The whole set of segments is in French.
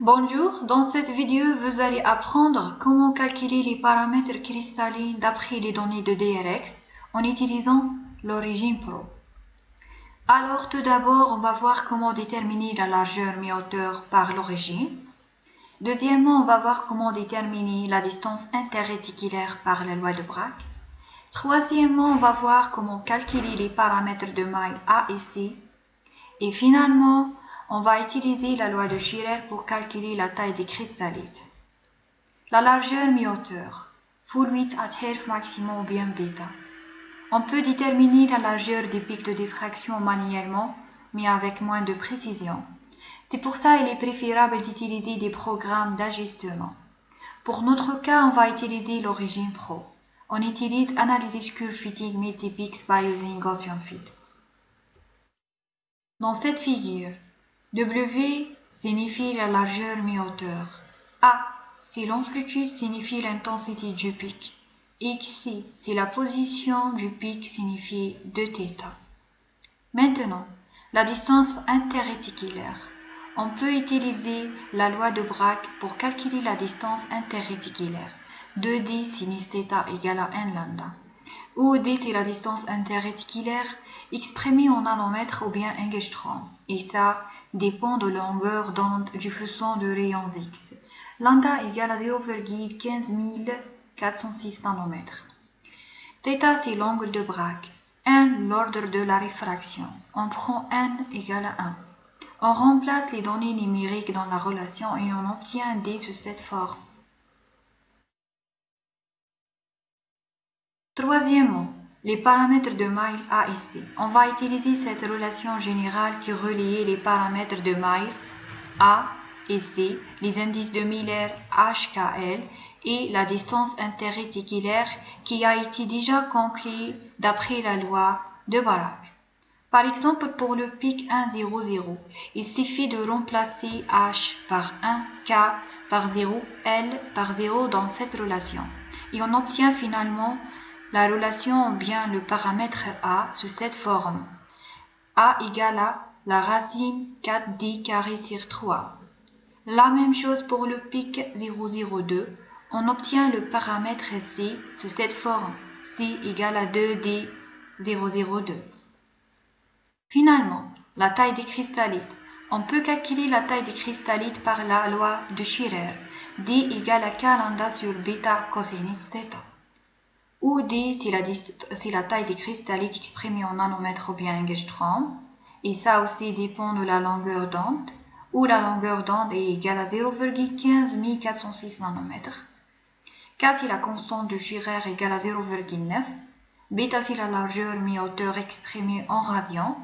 Bonjour, dans cette vidéo, vous allez apprendre comment calculer les paramètres cristallins d'après les données de DRX en utilisant l'origine Pro. Alors tout d'abord, on va voir comment déterminer la largeur mi-hauteur par l'origine. Deuxièmement, on va voir comment déterminer la distance interréticulaire par la loi de Bragg. Troisièmement, on va voir comment calculer les paramètres de maille A et C. Et finalement, on va utiliser la loi de Scherrer pour calculer la taille des cristallites. La largeur mi-hauteur, full width at half maximum ou bien bêta. On peut déterminer la largeur des pics de diffraction manuellement, mais avec moins de précision. C'est pour ça qu'il est préférable d'utiliser des programmes d'ajustement. Pour notre cas, on va utiliser l'origine Pro. On utilise Analysis Curve Fitting Multipix by using Gaussian Fit. Dans cette figure, W signifie la largeur mi-hauteur. A, c'est l'amplitude, signifie l'intensité du pic. Xc, c'est la position du pic, signifie 2θ. Maintenant, la distance interréticulaire. On peut utiliser la loi de Bragg pour calculer la distance interréticulaire. 2d sinus θ égale à 1 lambda. Où d c'est la distance interréticulaire exprimée en nanomètres ou bien angstrom. Et ça dépend de la longueur d'onde du faisceau de rayons X. Lambda égale à 0,15406 nanomètres. Θ c'est l'angle de Bragg. N l'ordre de la réfraction. On prend N égale à 1. On remplace les données numériques dans la relation et on obtient D sous cette forme. Troisièmement, les paramètres de maille A et C. On va utiliser cette relation générale qui relie les paramètres de maille A et C, les indices de Miller HKL et la distance interréticulaire qui a été déjà conclue d'après la loi de Bragg. Par exemple, pour le pic 1, 0, 0, il suffit de remplacer H par 1, K par 0, L par 0 dans cette relation. Et on obtient finalement la relation ou bien le paramètre A sous cette forme. A égale à la racine 4D carré sur 3. La même chose pour le pic 002. On obtient le paramètre C sous cette forme. C égale à 2D 002. Finalement, la taille des cristallites. On peut calculer la taille des cristallites par la loi de Scherrer. D égale à K lambda sur bêta cosinus θ. Où D, c'est la taille des cristallites exprimée en nanomètres ou bien angstrom. Et ça aussi dépend de la longueur d'onde, où la longueur d'onde est égale à 0,15406 nanomètres. K, c'est la constante de Scherrer égale à 0,9. Bêta, c'est la largeur mi-hauteur exprimée en radians.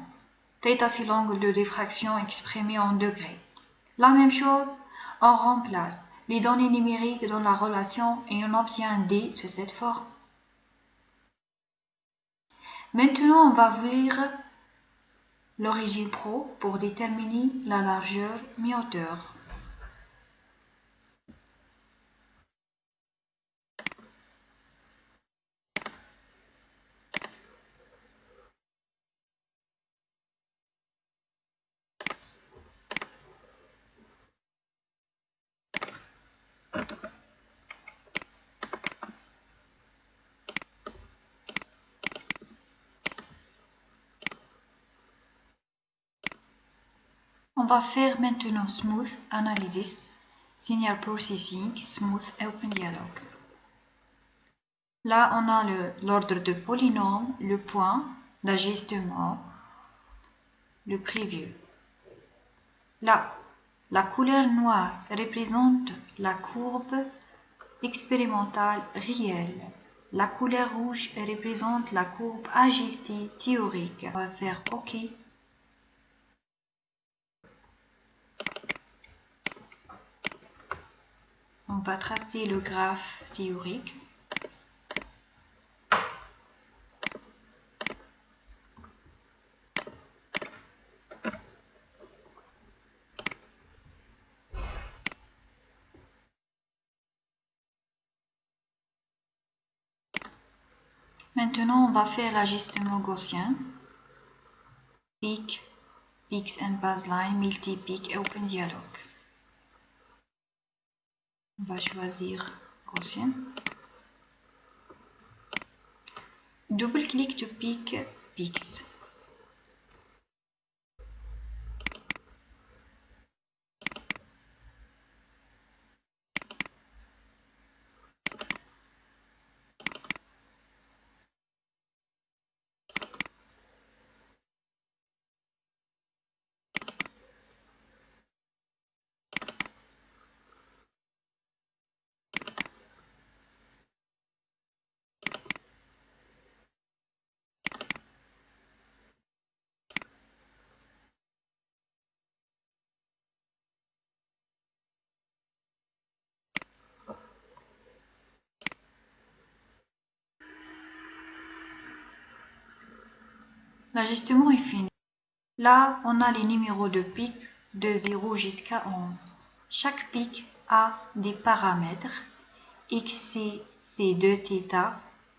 Θ, c'est l'angle de diffraction exprimé en degrés. La même chose, on remplace les données numériques dans la relation et on obtient D sous cette forme. Maintenant, on va voir l'origine Pro pour déterminer la largeur mi-hauteur. On va faire maintenant Smooth Analysis, Signal Processing, Smooth Open Dialog. Là, on a l'ordre de polynôme, le point d'ajustement, le preview. Là, la couleur noire représente la courbe expérimentale réelle. La couleur rouge représente la courbe ajustée théorique. On va faire OK. On va tracer le graphe théorique. Maintenant, on va faire l'ajustement gaussien. Peak, peaks and baseline, multi-peak, open dialog. On va choisir Gaussian. Double-clic de pic Pix. L'ajustement est fini. Là, on a les numéros de pic de 0 jusqu'à 11. Chaque pic a des paramètres. X, c'est 2θ.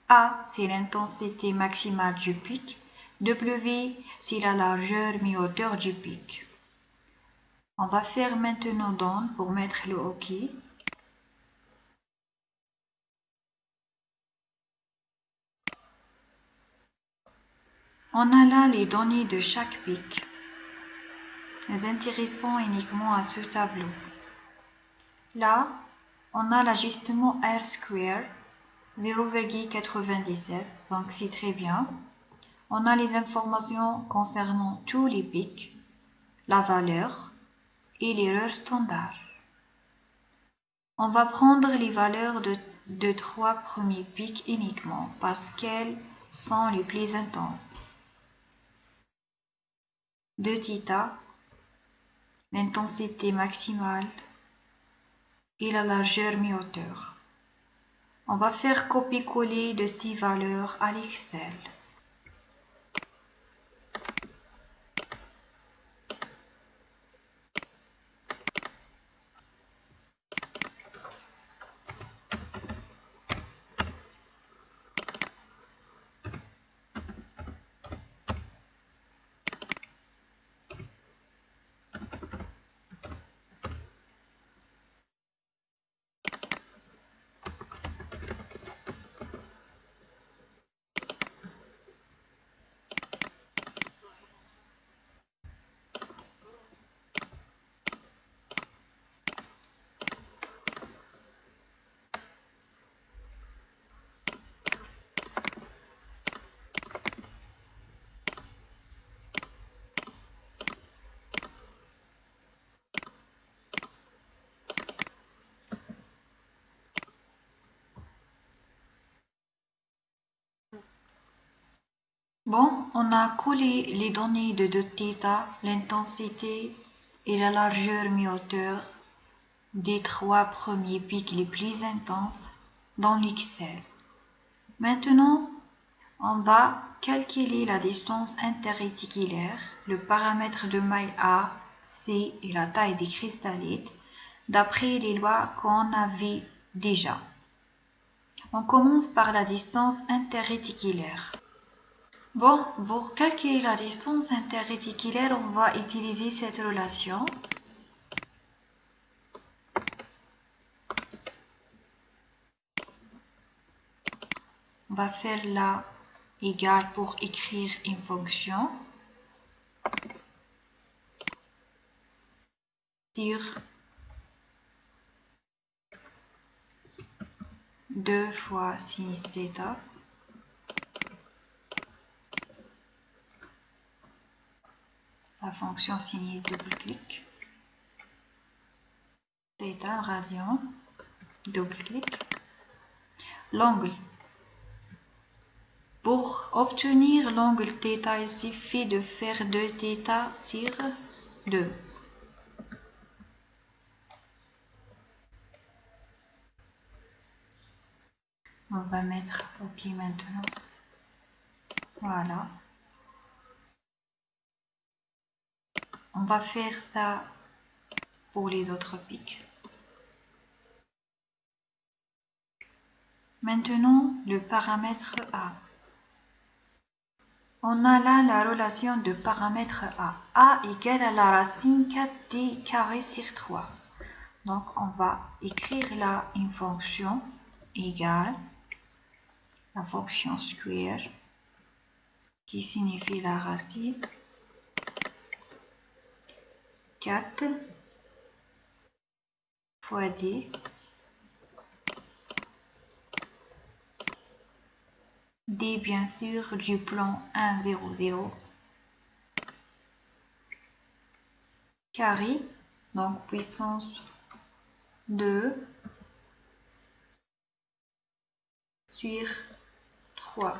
A, c'est l'intensité maximale du pic. W, c'est la largeur mi-hauteur du pic. On va faire maintenant Done pour mettre le OK. On a là les données de chaque pic. Nous intéressons uniquement à ce tableau. Là, on a l'ajustement R², 0,97, donc c'est très bien. On a les informations concernant tous les pics, la valeur et l'erreur standard. On va prendre les valeurs de 3 premiers pics uniquement parce qu'elles sont les plus intenses. 2θ, l'intensité maximale et la largeur mi-hauteur. On va faire copier-coller de ces valeurs à l'Excel. Bon, on a collé les données de 2θ, l'intensité et la largeur mi-hauteur des 3 premiers pics les plus intenses dans l'Excel. Maintenant, on va calculer la distance interréticulaire, le paramètre de maille A, C et la taille des cristallites d'après les lois qu'on avait déjà. On commence par la distance interréticulaire. Bon, pour calculer la distance interréticulaire, on va utiliser cette relation. On va faire la égale pour écrire une fonction sur 2 fois sinus θ la fonction sinus double-clic θ radian double-clic l'angle. Pour obtenir l'angle θ, il suffit de faire 2θ sur 2. On va mettre OK maintenant. Voilà. On va faire ça pour les autres pics. Maintenant, le paramètre A. On a là la relation de paramètre A. A égale à la racine 4t carré sur 3. Donc on va écrire là une fonction égale la fonction square qui signifie la racine 4 fois d bien sûr du plan 1, 0, 0 carré, donc puissance 2 sur 3.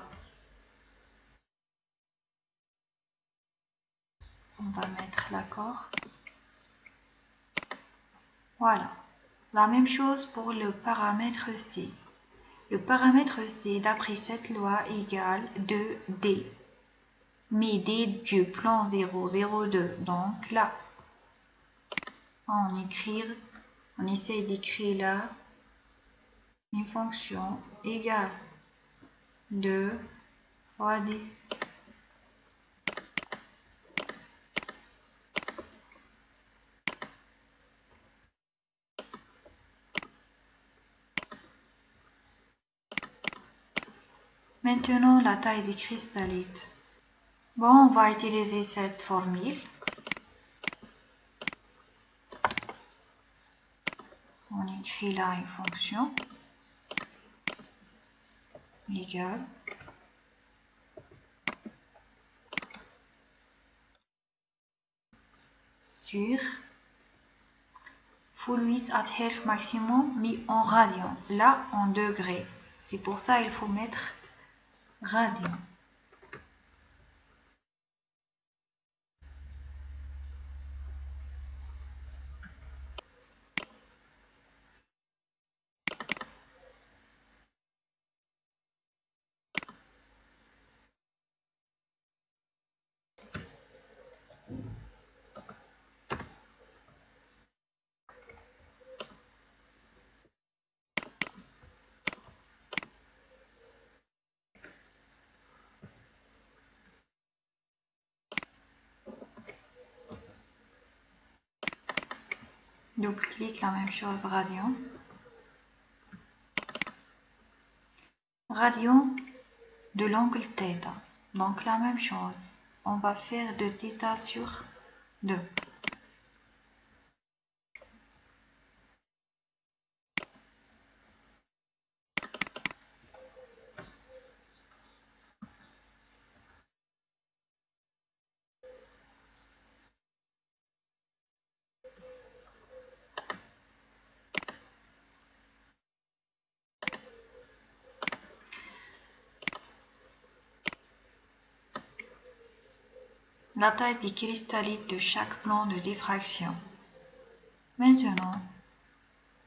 On va mettre l'accord. Voilà. La même chose pour le paramètre C. Le paramètre C, d'après cette loi, égale 2D. Mais D du plan 0, 0, 2. Donc là, on essaie d'écrire là une fonction égale 2 fois D. Maintenant, la taille des cristallites. Bon, on va utiliser cette formule. On écrit là une fonction égale sur full width at half maximum mis en radian, là en degrés. C'est pour ça il faut mettre radian. Double-clic, la même chose, radian. Radian de l'angle θ. Donc la même chose. On va faire de θ sur 2. La taille des cristallites de chaque plan de diffraction. Maintenant,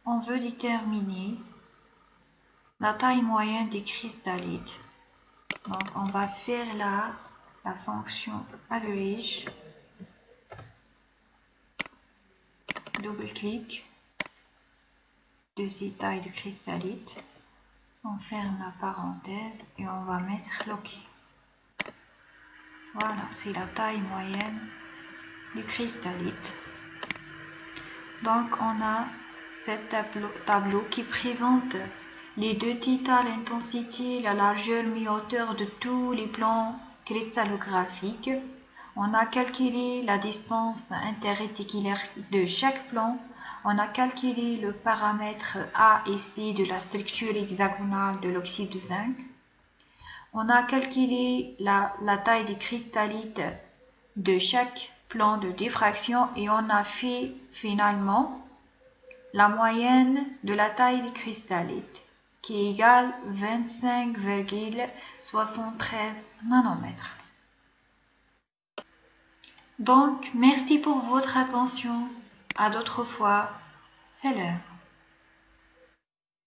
on veut déterminer la taille moyenne des cristallites. Donc, on va faire là la fonction average. Double-clic de ces tailles de cristallites. On ferme la parenthèse et on va mettre OK. Voilà, c'est la taille moyenne du cristallite. Donc, on a ce tableau qui présente les deux θ, l'intensité, la largeur mi-hauteur de tous les plans cristallographiques. On a calculé la distance interréticulaire de chaque plan. On a calculé le paramètre A et C de la structure hexagonale de l'oxyde de zinc. On a calculé la taille des cristallites de chaque plan de diffraction et on a fait finalement la moyenne de la taille des cristallites qui est égale 25,73 nanomètres. Donc, merci pour votre attention. À d'autres fois. Salam.